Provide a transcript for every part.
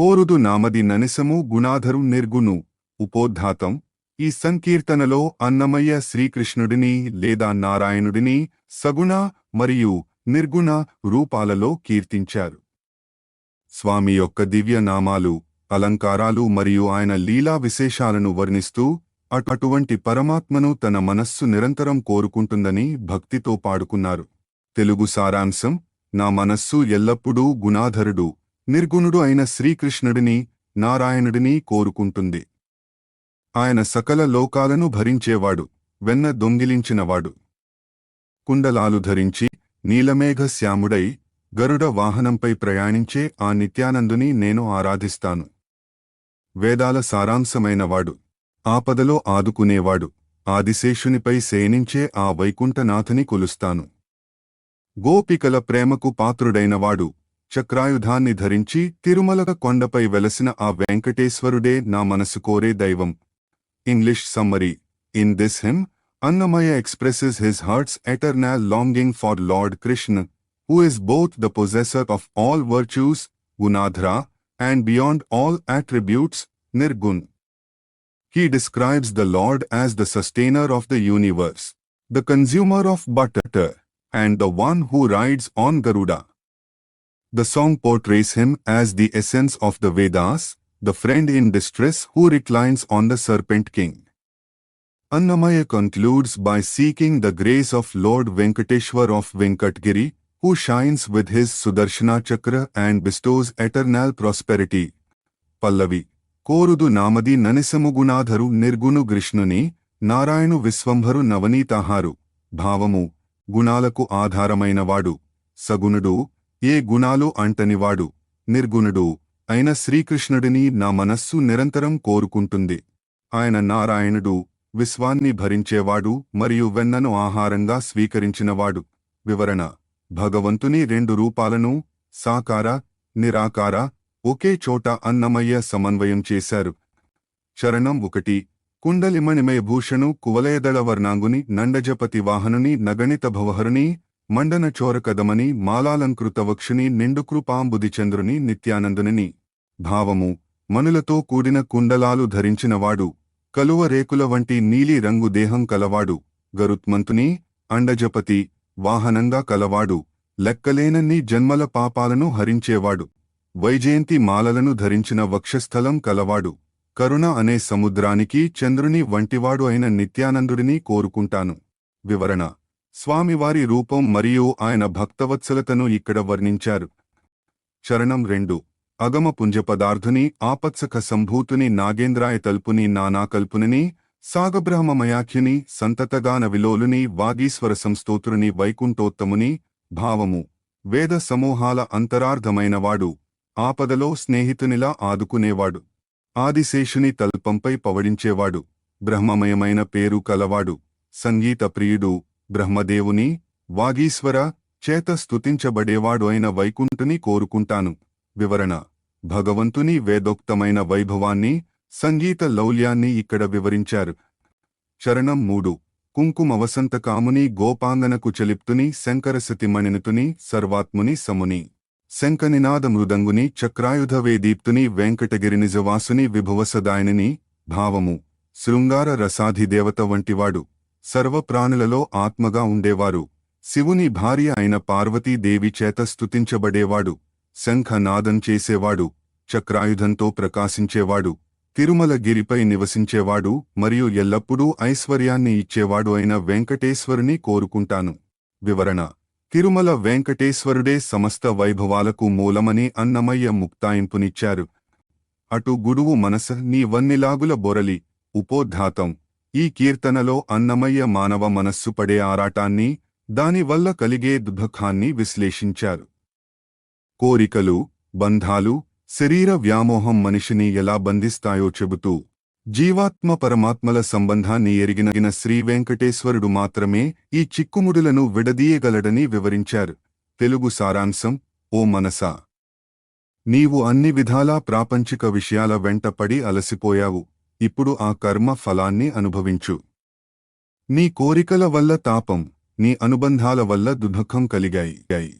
కోరుదు నామది ననిసము గుణాధరు నిర్గుణు. ఉపోద్ఘాతం. ఈ సంకీర్తనలో అన్నమయ్య శ్రీకృష్ణుడిని లేదా నారాయణుడిని సగుణ మరియు నిర్గుణ రూపాలలో కీర్తించారు. స్వామి యొక్క దివ్య నామాలు, అలంకారాలు మరియు ఆయన లీలా విశేషాలను వర్ణిస్తూ అటువంటి పరమాత్మను తన మనస్సు నిరంతరం కోరుకుంటుందని భక్తితో పాడుకున్నారు. తెలుగు సారాంశం: నా మనస్సు ఎల్లప్పుడూ గుణాధరుడు, నిర్గుణుడు అయిన శ్రీకృష్ణుడిని, నారాయణుడిని కోరుకుంటుంది. ఆయన సకల లోకాలను భరించేవాడు, వెన్న దొంగిలించినవాడు. కుండలాలు ధరించి నీలమేఘ శ్యాముడై గరుడ వాహనంపై ప్రయాణించే ఆ నిత్యానందుని నేను ఆరాధిస్తాను. వేదాల సారాంశమైనవాడు, ఆపదలో ఆదుకునేవాడు, ఆదిశేషునిపై శయనించే ఆ వైకుంఠనాథని కొలుస్తాను. గోపికల ప్రేమకు పాత్రుడైనవాడు, చక్రాయుధాన్ని ధరించి తిరుమల కొండపై వెలసిన ఆ వెంకటేశ్వరుడే నా మనసు కోరే దైవం. English summary. In this hymn, Annamaya expresses his heart's eternal longing for Lord Krishna, who is both the possessor of all virtues, Gunadhara, and beyond all attributes, Nirgun. He describes the Lord as the sustainer of the universe, the consumer of butter, and the one who rides on Garuda. The song portrays him as the essence of the Vedas, the friend in distress who reclines on the serpent king. Annamaya concludes by seeking the grace of Lord Venkateshwar of Venkatgiri, who shines with his Sudarshana Chakra and bestows eternal prosperity. Pallavi. కోరుదు నామది ననిసము గుణాధరు నిర్గుణు కృష్ణుని, నారాయణు విశ్వంభరు నవనీతాహారు. భావము: గుణాలకు ఆధారమైనవాడు, సగుణుడు, ఏ గుణాలు అంటనివాడు, నిర్గుణుడు అయిన శ్రీకృష్ణుడిని నా మనస్సు నిరంతరం కోరుకుంటుంది. ఆయన నారాయణుడు, విశ్వాన్ని భరించేవాడు మరియు వెన్నను ఆహారంగా స్వీకరించినవాడు. వివరణ: భగవంతుని రెండు రూపాలను, సాకార, నిరాకార, ఒకే చోట అన్నమయ్య సమన్వయం చేశారు. చరణం 1. కుండలిమణిమయభూషణు కువలయదళ వర్ణాంగుని నండజపతి వాహనుని నగణిత భవహరుని మండన చోరకదమని మాలాలంకృతవక్షుని నిండుకృపాంబుదిచంద్రుని నిత్యానందుని. భావము: మనులతో కూడిన కుండలాలు ధరించినవాడు, కలువ రేకుల వంటి నీలి రంగు దేహం కలవాడు, గరుత్మంతుని, అండజపతి వాహనంగా కలవాడు, లెక్కలేనన్ని జన్మల పాపాలను హరించేవాడు, వైజయంతి మాలలను ధరించిన వక్షస్థలం కలవాడు, కరుణ అనే సముద్రానికి చంద్రుని వంటివాడు అయిన నిత్యానందుడిని కోరుకుంటాను. వివరణ: స్వామివారి రూపం మరియు ఆయన భక్తవత్సలతను ఇక్కడ వర్ణించారు. చరణం 2. అగమ పుంజపదార్థుని ఆపత్సక సంభూతుని నాగేంద్రాయ తల్పుని నానాకల్పుని సాగబ్రహ్మమయాఖ్యుని సంతతగాన విలోలుని వాగీశ్వర సంస్తోత్రుని వైకుంఠోత్తముని. భావము: వేద సమూహాల అంతరార్థమైనవాడు, ఆపదలో స్నేహితునిలా ఆదుకునేవాడు, ఆదిశేషుని తల్పంపై పవడించేవాడు, బ్రహ్మమయమైన పేరు కలవాడు, సంగీత ప్రియుడు, బ్రహ్మదేవుని, వాగీశ్వర చేత స్తుతించబడేవాడు అయిన వైకుంఠుని కోరుకుంటాను. వివరణ: భగవంతుని వేదోక్తమైన వైభవాన్ని, సంగీత లౌల్యాన్ని ఇక్కడ వివరించారు. చరణం 3. కుంకుమవసంతకాముని గోపాంగనకు చలిప్తుని శంకరసతిమణినుతుని సర్వాత్ముని సముని. శంఖనినాద మృదంగుని చక్రాయుధవేదీప్తుని వెంకటగిరినిజవాసుని విభువసదాయనిని. భావము: శృంగార రసాధిదేవత వంటివాడు, సర్వప్రాణులలో ఆత్మగా ఉండేవారు, శివుని భార్య అయిన పార్వతీదేవి చేత స్తుతించబడేవాడు, శంఖనాదం చేసేవాడు, చక్రాయుధంతో ప్రకాశించేవాడు, తిరుమల గిరిపై నివసించేవాడు మరియు ఎల్లప్పుడూ ఐశ్వర్యాన్ని ఇచ్చేవాడు అయిన వెంకటేశ్వరుని కోరుకుంటాను. వివరణ: తిరుమల వెంకటేశ్వరుడే సమస్త వైభవాలకు మూలమని అన్నమయ్య ముక్తాయింపునిచ్చారు. అటు గుడువు మనస నీ వన్నిలాగుల బొరలి. ఉపోద్ఘాతం. ఈ కీర్తనలో అన్నమయ్య మానవ మనస్సు పడే ఆరాటాన్ని, దానివల్ల కలిగే దుఃఖాన్ని విశ్లేషించారు. కోరికలు, బంధాలు, శరీర వ్యామోహం మనిషిని ఎలా బంధిస్తాయో చెబుతూ జీవాత్మ పరమాత్మల సంబంధాన్ని ఎరిగిన శ్రీవెంకటేశ్వరుడు మాత్రమే ఈ చిక్కుముడులను విడదీయగలడని వివరించారు. తెలుగు సారాంశం: ఓ మనసా, నీవు అన్ని విధాలా ప్రాపంచిక విషయాల వెంట పడి అలసిపోయావు. ఇప్పుడు ఆ కర్మ ఫలాన్ని అనుభవించు. నీ కోరికల వల్ల తాపం, నీ అనుబంధాల వల్ల దుఃఖం కలిగాయి.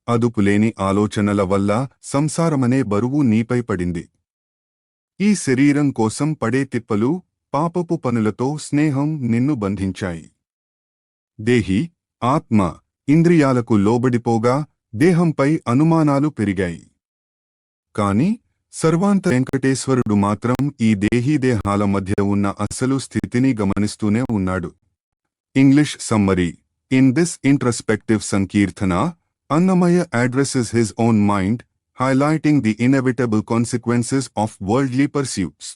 అదుపులేని ఆలోచనల వల్ల సంసారమనే బరువు నీపై పడింది. ఈ శరీరం కోసం పడే తిప్పలు, పాపపు పనులతో స్నేహం నిన్ను బంధించాయి. దేహి, ఆత్మ, ఇంద్రియాలకు లోబడిపోగా దేహంపై అనుమానాలు పెరిగాయి. కాని సర్వాంత వెంకటేశ్వరుడు మాత్రం ఈ దేహీదేహాల మధ్య ఉన్న అసలు స్థితిని గమనిస్తూనే ఉన్నాడు. English summary. In this introspective Sankirtana, Annamaya addresses his own mind, highlighting the inevitable consequences of worldly pursuits.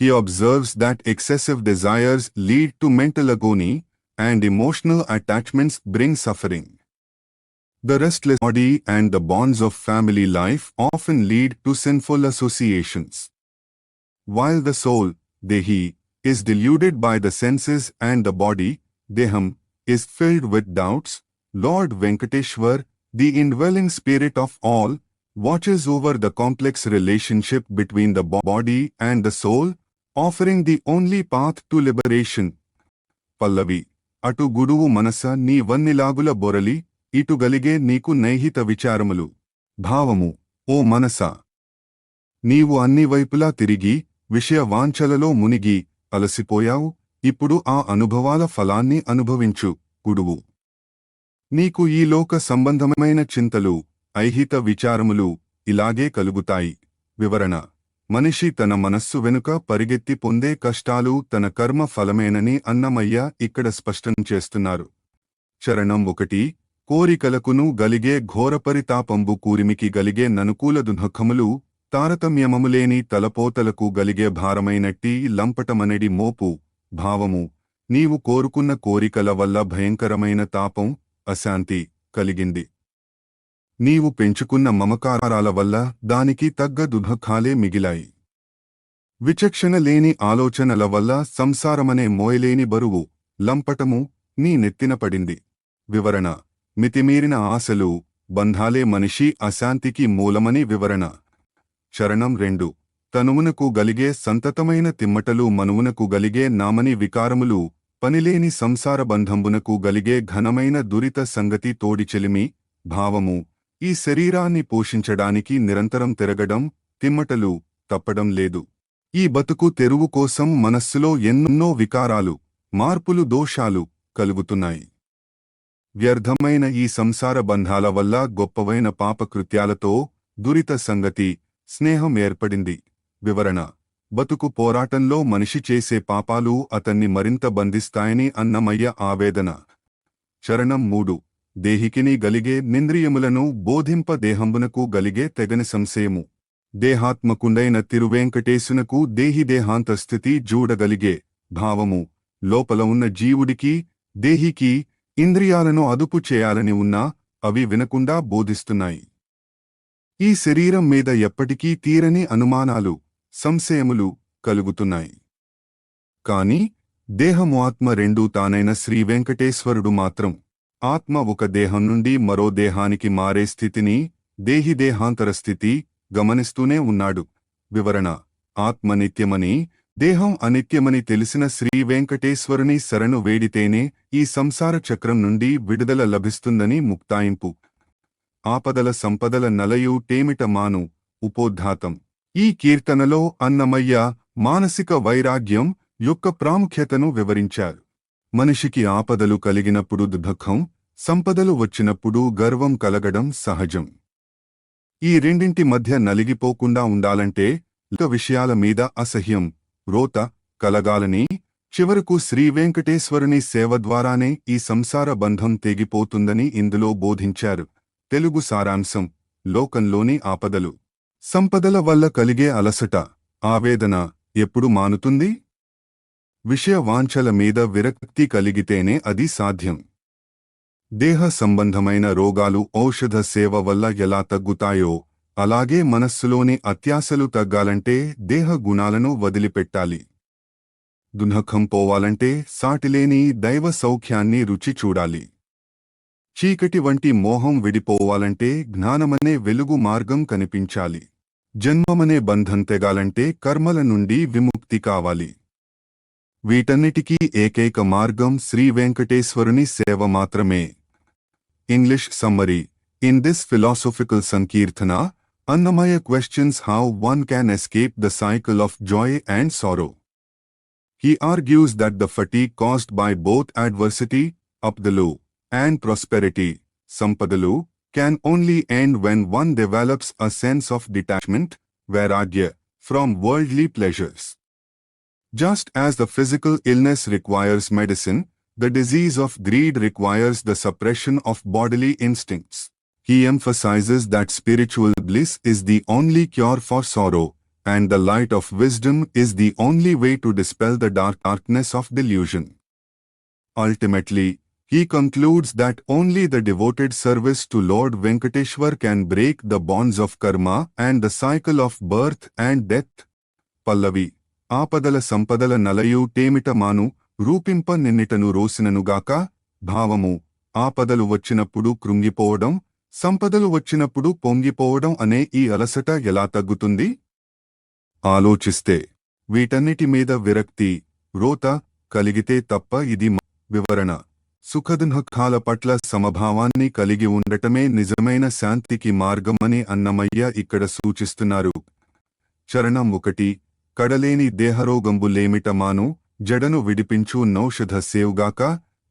He observes that excessive desires lead to mental agony, and emotional attachments bring suffering. The restless body and the bonds of family life often lead to sinful associations. While the soul, Dehi, is deluded by the senses and the body, Deham, is filled with doubts, Lord Venkateshwar, the indwelling spirit of all, watches over the complex relationship between the body and the soul, offering the only path to liberation. Pallavi. అటు గురువు మనస నీ వన్నిలాగుల బొరలి, ఇటు గలిగే నీకు నైహిత విచారములు. భావము. ఓ మనసా! నీవు అన్ని వైపులా తిరిగి, విషయ వాంఛలలో మునిగి, అలసిపోయావు, ఇప్పుడు ఆ అనుభవాల ఫలాన్ని అనుభవించు. గురువు. నీకు ఈ లోక సంబంధమైన చింతలు, ఐహిత విచారములు, ఇలాగే కలుగుతాయి. వివరణ. మనిషి తన మనస్సు వెనుక పరిగెత్తి పొందే కష్టాలు తన కర్మ ఫలమేనని అన్నమయ్య ఇక్కడ స్పష్టం చేస్తున్నారు. చరణం 1. కోరికలకును గలిగే ఘోరపరితాపంబు కూరిమికి గలిగే ననుకూల దుఃఖములు, తారతమ్యమములేని తలపోతలకు గలిగే భారమైనట్టి లంపటమనెడి మోపు. భావము. నీవు కోరుకున్న కోరికల వల్ల భయంకరమైన తాపం, అశాంతి కలిగింది. నీవు పెంచుకున్న మమకారాల వల్ల దానికి తగ్గ దుఃఖాలే మిగిలాయి. విచక్షణ లేని ఆలోచనల వల్ల సంసారమనే మోయలేని బరువు, లంపటము, నీ నెత్తిన పడింది. వివరణ. మితిమీరిన ఆశలు, బంధాలే మనిషి అశాంతికి మూలమని వివరణ. చరణం 2. తనువునకు గలిగే సంతతమైన తిమ్మటలు మనువునకు గలిగే నామని వికారములు, పనిలేని సంసార బంధంబునకు గలిగే ఘనమైన దురిత సంగతి తోడిచెలిమి. భావము. ఈ శరీరాన్ని పోషించడానికి నిరంతరం తిరగడం, తిమ్మటలు, తప్పడం లేదు. ఈ బతుకు తెరువు కోసం మనస్సులో ఎన్నో వికారాలు, మార్పులు, దోషాలు కలుగుతున్నాయి. వ్యర్థమైన ఈ సంసార బంధాల వల్ల గొప్పవైన పాపకృత్యాలతో దురిత సంగతి, స్నేహం ఏర్పడింది. వివరణ. బతుకు పోరాటంలో మనిషి చేసే పాపాలు అతన్ని మరింత బంధిస్తాయని అన్నమయ్య ఆవేదన. చరణం 3. దేహికిని గలిగే నింద్రియములను బోధింప దేహంబునకు గలిగే తెగని సంశయము. దేహాత్మకుండైన తిరువేంకటేశునకు దేహిదేహాంతస్థితి జూడగలిగే. భావము. లోపల ఉన్న జీవుడికి, దేహికి ఇంద్రియాలను అదుపు చేయాలని ఉన్నా అవి వినకుండా బోధిస్తున్నాయి. ఈ శరీరం మీద ఎప్పటికీ తీరని అనుమానాలు, సంశయములు కలుగుతున్నాయి. కాని దేహము ఆత్మ రెండూ తానైన శ్రీవెంకటేశ్వరుడు మాత్రం ఆత్మ ఒక దేహం నుండి మరో దేహానికి మారే స్థితిని, దేహిదేహాంతర స్థితి గమనిస్తూనే ఉన్నాడు. వివరణ. ఆత్మ నిత్యమని, దేహం అనిత్యమని తెలిసిన శ్రీవెంకటేశ్వరుని శరణు వేడితేనే ఈ సంసార చక్రం నుండి విడుదల లభిస్తుందని ముక్తాయింపు. ఆపదల సంపదల నలయు టేమిట మాను. ఉపోద్ఘాతం. ఈ కీర్తనలో అన్నమయ్య మానసిక వైరాగ్యం యొక్క ప్రాముఖ్యతను వివరించారు. మనిషికి ఆపదలు కలిగినప్పుడు దుఃఖం, సంపదలు వచ్చినప్పుడు గర్వం కలగడం సహజం. ఈ రెండింటి మధ్య నలిగిపోకుండా ఉండాలంటే లోక విషయాల మీద అసహ్యం, రోత కలగాలని, చివరకు శ్రీవెంకటేశ్వరుని సేవ ద్వారానే ఈ సంసార బంధం తెగిపోతుందని ఇందులో బోధించారు. తెలుగు సారాంశం. లోకంలోని ఆపదలు, సంపదల వల్ల కలిగే అలసట, ఆవేదన ఎప్పుడు మానుతుంది? విషయ వాంఛల మీద విరక్తి కలిగితేనే అది సాధ్యం. దేహ సంబంధమైన రోగాలు ఔషధ సేవ వల్ల ఎలా తగ్గుతాయో, అలాగే మనస్సులోని అత్యాశలు తగ్గాలంటే దేహ గుణాలను వదిలిపెట్టాలి. దుఃఖం పోవాలంటే సాటిలేని దైవ సౌఖ్యాన్ని రుచి చూడాలి. చీకటి వంటి మోహం విడిపోవాలంటే జ్ఞానమనే వెలుగు మార్గం కనిపించాలి. జన్మమనే బంధం తెగాలంటే కర్మల నుండి విముక్తి కావాలి. వీటన్నిటికీ ఏకైక మార్గం శ్రీ వెంకటేశ్వరుని సేవ మాత్రమే. English summary. In this philosophical Sankirtana, Annamaya questions how one can escape the cycle of joy and sorrow. He argues that the fatigue caused by both adversity, Apdalu, and prosperity, Sampadalu, can only end when one develops a sense of detachment, Vairagya, from worldly pleasures. Just as the physical illness requires medicine, the disease of greed requires the suppression of bodily instincts. He emphasizes that spiritual bliss is the only cure for sorrow, and the light of wisdom is the only way to dispel the darkness of delusion. Ultimately, he concludes that only the devoted service to Lord Venkateshwar can break the bonds of karma and the cycle of birth and death. Pallavi. ఆపదల సంపదల నలయు టేమిటమాను రూపింప నిన్నిటను రోసిననుగాక భావము ఆపదలు వచ్చినప్పుడు కృంగిపోవడం సంపదలు వచ్చినప్పుడు పొంగిపోవడం అనే ఈ అలసట ఎలా తగ్గుతుంది? ఆలోచిస్తే వీటన్నిటి మీద విరక్తి, రోత కలిగితే తప్ప ఇది వివరణ. సుఖదుఃఖాల పట్ల సమభావాన్ని కలిగి ఉండటమే నిజమైన శాంతికి మార్గమని అన్నమయ్య ఇక్కడ సూచిస్తున్నారు. చరణం 1. కడలేని దేహరోగంబులేమిటమాను జడను విడిపించు నౌషధ సేవుగాక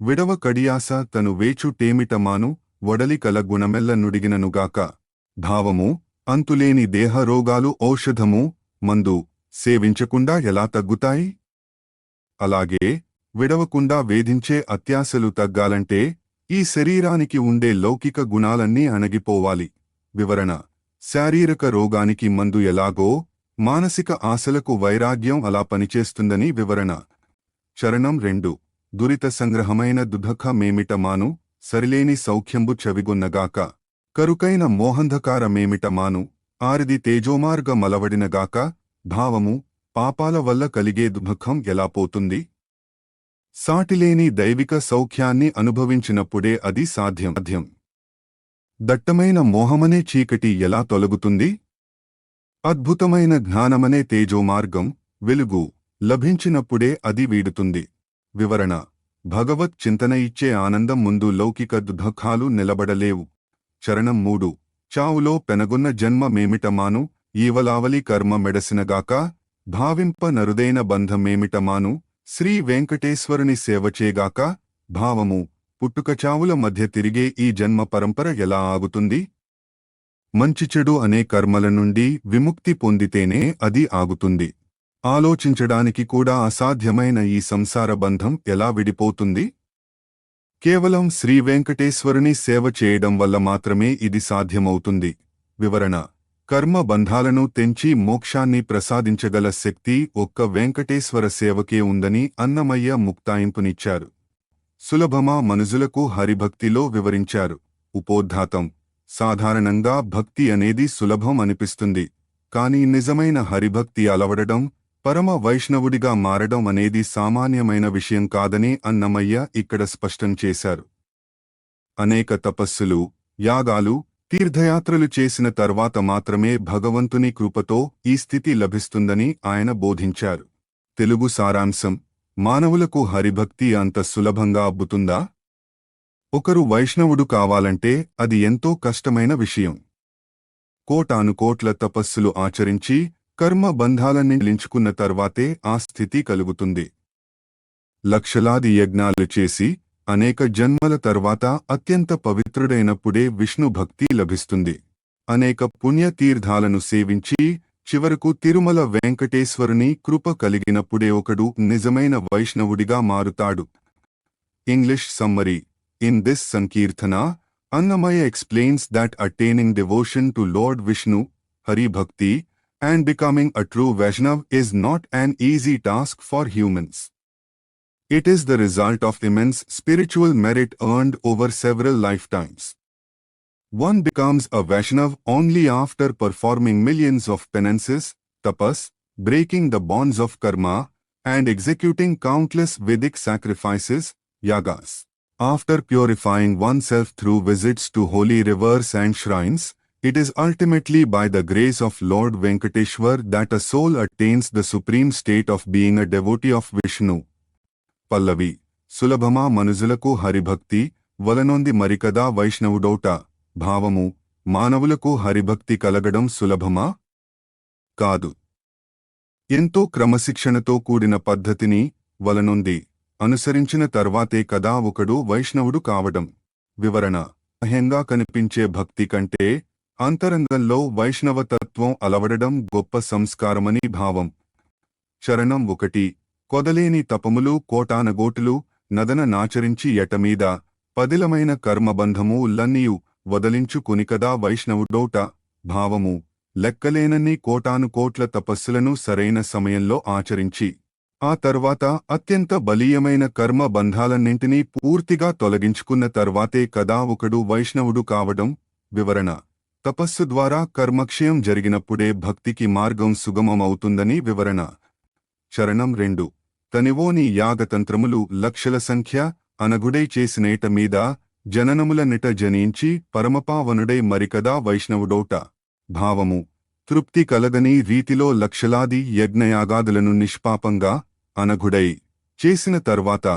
విడవ కడియాస తను వేచు టేమిటమాను వడలి కల గుణమెల్ల నుడిగిననుగాక భావము అంతులేని దేహ రోగాలు ఔషధము మందు సేవించకుండా ఎలా తగ్గుతాయి? అలాగే విడవకుండా వేధించే అత్యాశలు తగ్గాలంటే ఈ శరీరానికి ఉండే లౌకిక గుణాలన్నీ అణగిపోవాలి. వివరణ. శారీరక రోగానికి మందు ఎలాగో మానసిక ఆశలకు వైరాగ్యం అలా పనిచేస్తుందని వివరణ. చరణం 2. దురిత సంగ్రహమైన దుఃఖమేమిటమాను సరిలేని సౌఖ్యంబు చవిగొన్నగాక కరుకైన మోహంధకారమేమిటమాను ఆరిది తేజోమార్గ మలవడినగాక భావము పాపాల వల్ల కలిగే దుఃఖం ఎలా పోతుంది? సాటిలేని దైవిక సౌఖ్యాన్ని అనుభవించినప్పుడే అది సాధ్యం. దట్టమైన మోహమనే చీకటి ఎలా తొలగుతుంది? అద్భుతమైన జ్ఞానమనే తేజోమార్గం, వెలుగు లభించినప్పుడే అది వీడుతుంది. వివరణ. భగవత్ చింతన ఇచ్చే ఆనందం ముందు లౌకిక దుఃఖాలు నిలబడలేవు. చరణం 3. చావులో పెనగొన్న జన్మమేమిటమాను ఈవలావలి కర్మ మెడసినగాక భావింప నరుదైన బంధమేమిటమాను శ్రీ వెంకటేశ్వరుని సేవచేగాక భావము పుట్టుకచావుల మధ్య తిరిగే ఈ జన్మ పరంపర ఎలా ఆగుతుంది? మంచి చెడు అనే కర్మల నుండి విముక్తి పొందితేనే అది ఆగుతుంది. ఆలోచించడానికి కూడా అసాధ్యమైన ఈ సంసార బంధం ఎలా విడిపోతుంది? కేవలం శ్రీ వెంకటేశ్వరుని సేవ చేయడం వల్ల మాత్రమే ఇది సాధ్యమవుతుంది. వివరణ. కర్మ బంధాలను తెంచి మోక్షాన్ని ప్రసాదించగల శక్తి ఒక్క వెంకటేశ్వర సేవకే ఉందని అన్నమయ్య ముక్తాయింపునిచ్చారు. సులభమా మనుజులకు హరిభక్తిలో వివరించారు. ఉపోద్ఘాతం. సాధారణంగా భక్తి అనేది సులభం అనిపిస్తుంది. కాని నిజమైన హరిభక్తి అలవడడం, పరమ వైష్ణవుడిగా మారడం అనేది సామాన్యమైన విషయం కాదని అన్నమయ్య ఇక్కడ స్పష్టం చేశారు. అనేక తపస్సులు, యాగాలు, తీర్థయాత్రలు చేసిన తర్వాత మాత్రమే భగవంతుని కృపతో ఈ స్థితి లభిస్తుందని ఆయన బోధించారు. తెలుగు సారాంశం. మానవులకు హరిభక్తి అంత సులభంగా అబ్బుతుందా? ఒకరు వైష్ణవుడు కావాలంటే అది ఎంతో కష్టమైన విషయం. కోటానుకోట్ల తపస్సులు ఆచరించి కర్మ బంధాలన్నీ నిలించుకున్న తర్వాతే ఆ స్థితి కలుగుతుంది. లక్షలాది యజ్ఞాలు చేసి అనేక జన్మల తర్వాత అత్యంత పవిత్రుడైనప్పుడే విష్ణు భక్తి లభిస్తుంది. అనేక పుణ్యతీర్థాలను సేవించి చివరకు తిరుమల వెంకటేశ్వరుని కృప కలిగినప్పుడే ఒకడు నిజమైన వైష్ణవుడిగా మారుతాడు. English summary. In this Sankirtana, Annamaya explains that attaining devotion to Lord Vishnu, Hari Bhakti, and becoming a true Vaishnav is not an easy task for humans. It is the result of immense spiritual merit earned over several lifetimes. One becomes a Vaishnav only after performing millions of penances, tapas, breaking the bonds of karma, and executing countless Vedic sacrifices, yagas. After purifying oneself through visits to holy rivers and shrines, it is ultimately by the grace of Lord Venkateshwar that a soul attains the supreme state of being a devotee of Vishnu. Pallavi. సులభమా మనుజులకు హరిభక్తి వలనొంది మరికదా వైష్ణవుడౌట భావము మానవులకు హరిభక్తి కలగడం సులభమా? కాదు. ఎంతో క్రమశిక్షణతో కూడిన పద్ధతిని వలనుంది అనుసరించిన తర్వాతే కదా ఒకడు వైష్ణవుడు కావడం. వివరణ: బాహ్యంగా కనిపించే భక్తి కంటే అంతరంగంలో వైష్ణవతత్వం అలవడడం గొప్ప సంస్కారమని భావం. చరణం 1. కొదలేని తపములు కోటానగోటులు నదన నాచరించి ఎటమీద పదిలమైన కర్మబంధము ఉల్లన్నీయు వదలించు కొనికదా వైష్ణవుడోట. భావము లెక్కలేనన్ని కోటానుకోట్ల తపస్సులను సరైన సమయంలో ఆచరించి ఆ తర్వాత అత్యంత బలీయమైన కర్మ బంధాలన్నింటినీ పూర్తిగా తొలగించుకున్న తర్వాతే కదా ఒకడు వైష్ణవుడు కావడం. వివరణ: తపస్సు ద్వారా కర్మక్షయం జరిగినప్పుడే భక్తికి మార్గం సుగమమవుతుందని వివరణ. చరణం 2. తనివోని యాగతంత్రములు లక్షల సంఖ్య అనగుడై చేసినేట మీద జననముల నిట జనించి పరమపావనుడై మరికదా వైష్ణవుడోట. భావము తృప్తి కలగని రీతిలో లక్షలాది యజ్ఞయాగాదులను నిష్పాపంగా అనఘుడై చేసిన తర్వాత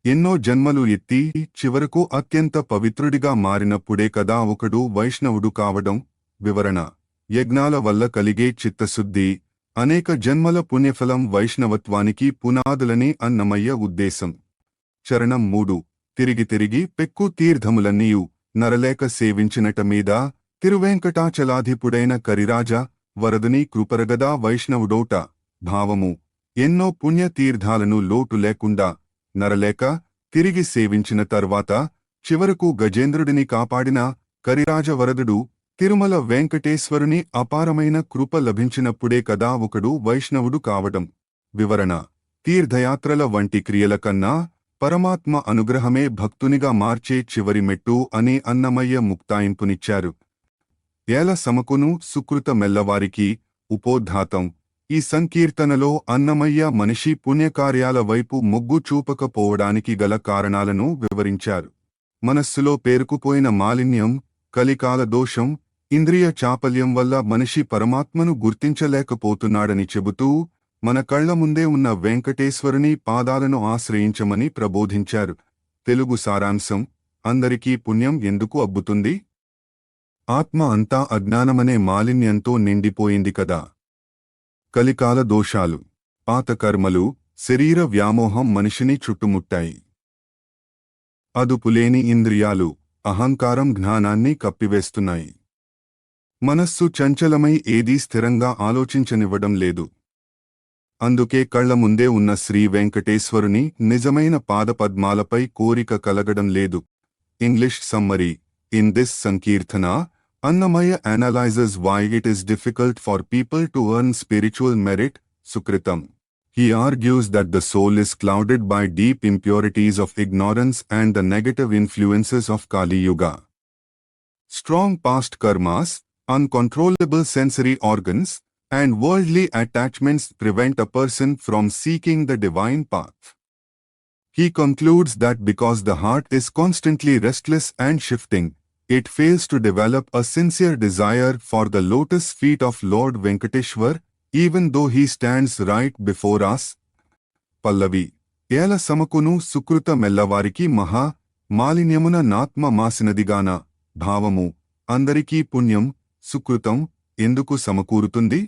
ఎన్నో జన్మలు ఎత్తి చివరకు అత్యంత పవిత్రుడిగా మారినప్పుడే కదా ఒకడు వైష్ణవుడు కావడం. వివరణ: యజ్ఞాల వల్ల కలిగే చిత్తశుద్ధి అనేక జన్మల పుణ్యఫలం వైష్ణవత్వానికి పునాదులని అన్నమయ్య ఉద్దేశం. చరణం 3. తిరిగి తిరిగి పెక్కు తీర్థములన్నీయు నరలేక సేవించినట మీద తిరువేంకటాచలాధిపుడైన కరిరాజ వరదుని కృపరగదా వైష్ణవుడోట. భావము ఎన్నో పుణ్యతీర్థాలను లోటు లేకుండా నరలేక తిరిగి సేవించిన తర్వాత చివరకు గజేంద్రుడిని కాపాడిన కరిరాజవరదుడు తిరుమల వెంకటేశ్వరుని అపారమైన కృప లభించినప్పుడే కదా ఒకడు వైష్ణవుడు కావడం. వివరణ: తీర్థయాత్రల వంటి క్రియల కన్నా పరమాత్మ అనుగ్రహమే భక్తునిగా మార్చే చివరి మెట్టు అని అన్నమయ్య ముక్తాయింపునిచ్చారు. ఏల సమకును సుకృత మెల్లవారికి ఉపోద్ఘాతం. ఈ సంకీర్తనలో అన్నమయ్య మనిషి పుణ్యకార్యాల వైపు మొగ్గు చూపకపోవడానికి గల కారణాలను వివరించారు. మనస్సులో పేరుకుపోయిన మాలిన్యం, కలికాల దోషం, ఇంద్రియ చాపల్యం వల్ల మనిషి పరమాత్మను గుర్తించలేకపోతున్నాడని చెబుతూ మన కళ్ల ముందే ఉన్న వెంకటేశ్వరుని పాదాలను ఆశ్రయించమని ప్రబోధించారు. తెలుగు సారాంశం: అందరికీ పుణ్యం ఎందుకు అబ్బుతుంది? ఆత్మ అంతా అజ్ఞానమనే మాలిన్యంతో నిండిపోయింది కదా. కలికాల దోషాలు, పాత కర్మలు, శరీర వ్యామోహం మనిషిని చుట్టుముట్టాయి. అదుపులేని ఇంద్రియాలు, అహంకారం జ్ఞానాన్ని కప్పివేస్తున్నాయి. మనస్సు చంచలమై ఏదీ స్థిరంగా ఆలోచించనివ్వడం లేదు. అందుకే కళ్ల ముందే ఉన్న శ్రీ వెంకటేశ్వరుని నిజమైన పాదపద్మాలపై కోరిక కలగడం లేదు. English summary: in this Sankirtana, Annamaya analyzes why it is difficult for people to earn spiritual merit, Sukritam. He argues that the soul is clouded by deep impurities of ignorance and the negative influences of Kali Yuga. Strong past karmas, uncontrollable sensory organs, and worldly attachments prevent a person from seeking the divine path. He concludes that because the heart is constantly restless and shifting, it fails to develop a sincere desire for the lotus feet of Lord Venkateshwar, even though he stands right before us. Pallavi. ఏల సమకును సుకృత మెల్లవారికి మహా మాలిన్యమున నాత్మ మాసినదిగాన. భావము అందరికీ పుణ్యం, సుకృతం ఎందుకు సమకూరుతుంది?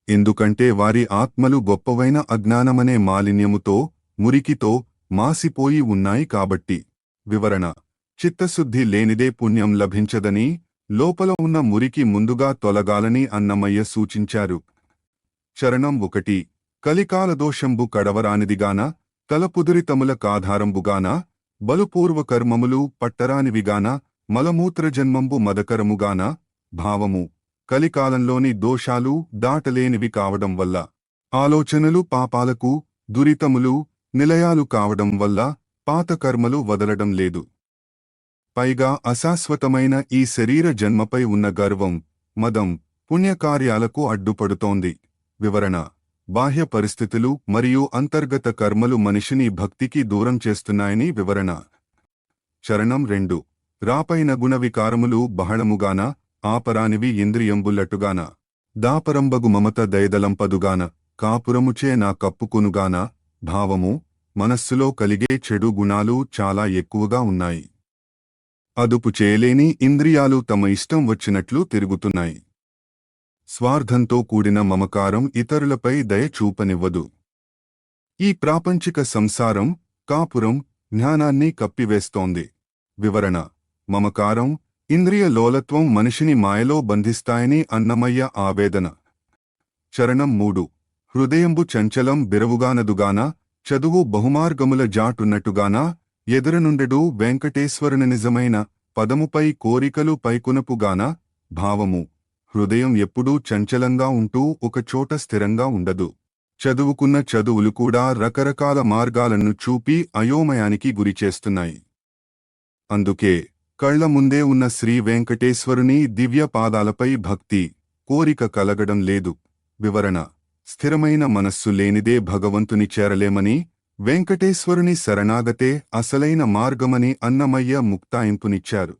ఎందుకంటే వారి ఆత్మలు గొప్పవైన అజ్ఞానమనే మాలిన్యముతో, మురికితో మాసిపోయి ఉన్నాయి కాబట్టి. వివరణ: చిత్తశుద్ధి లేనిదే పుణ్యం లభించదని, లోపల ఉన్న మురికి ముందుగా తొలగాలని అన్నమయ్య సూచించారు. చరణం 1. కలికాల దోషంబు కడవరానిదిగాన, తలపుదురితముల కాధారంబుగాన, బలుపూర్వకర్మములు పట్టరానివిగాన, మలమూత్రజన్మంబు మదకరముగాన. భావము కలికాలంలోని దోషాలు దాటలేనివి కావడం వల్ల, ఆలోచనలు పాపాలకు, దురితములు నిలయాలు కావడం వల్ల పాత కర్మలు వదలడం లేదు. పైగా అశాశ్వతమైన ఈ శరీర జన్మపై ఉన్న గర్వం, మదం పుణ్యకార్యాలకు అడ్డుపడుతోంది. వివరణ: బాహ్య పరిస్థితులు మరియు అంతర్గత కర్మలు మనిషిని భక్తికి దూరం చేస్తున్నాయని వివరణ. చరణం 2. రాపైన గుణవికారములు బహళముగాన, ఆపరానివి ఇంద్రియంబుల్లట్టుగాన, దాపరంబగు మమత దయదలంపదుగాన, కాపురముచే నా కప్పుకొనుగాన. భావము మనస్సులో కలిగే చెడు గుణాలు చాలా ఎక్కువగా ఉన్నాయి. అదుపు చేయలేని ఇంద్రియాలు తమ ఇష్టం వచ్చినట్లు తిరుగుతున్నాయి. స్వార్థంతో కూడిన మమకారం ఇతరులపై దయ చూపనివ్వదు. ఈ ప్రాపంచిక సంసారం, కాపురం, జ్ఞానాన్ని కప్పివేస్తోంది. వివరణ: మమకారం, ఇంద్రియ లోలత్వం మనిషిని మాయలో బంధిస్తాయని అన్నమయ్య ఆవేదన. చరణం 3. హృదయంబు చంచలం బిరవుగానదుగాన, చదువు బహుమార్గముల జాటున్నట్టుగాన, ఎదురనుండెడు వెంకటేశ్వరుని నిజమైన పదముపై కోరికలు పైకునపుగాన. భావము: హృదయం ఎప్పుడూ చంచలంగా ఉంటూ ఒకచోట స్థిరంగా ఉండదు. చదువుకున్న చదువులు కూడా రకరకాల మార్గాలను చూపి అయోమయానికి గురిచేస్తున్నాయి. అందుకే కళ్ల ముందే ఉన్న శ్రీ వెంకటేశ్వరుని దివ్య పాదాలపై భక్తి, కోరిక కలగడం లేదు. వివరణ: స్థిరమైన మనస్సు లేనిదే భగవంతుని చేరలేమని, వెంకటేశ్వరుని శరణాగతే అసలైన మార్గమని అన్నమయ్య ముక్తాయింపునిచ్చారు.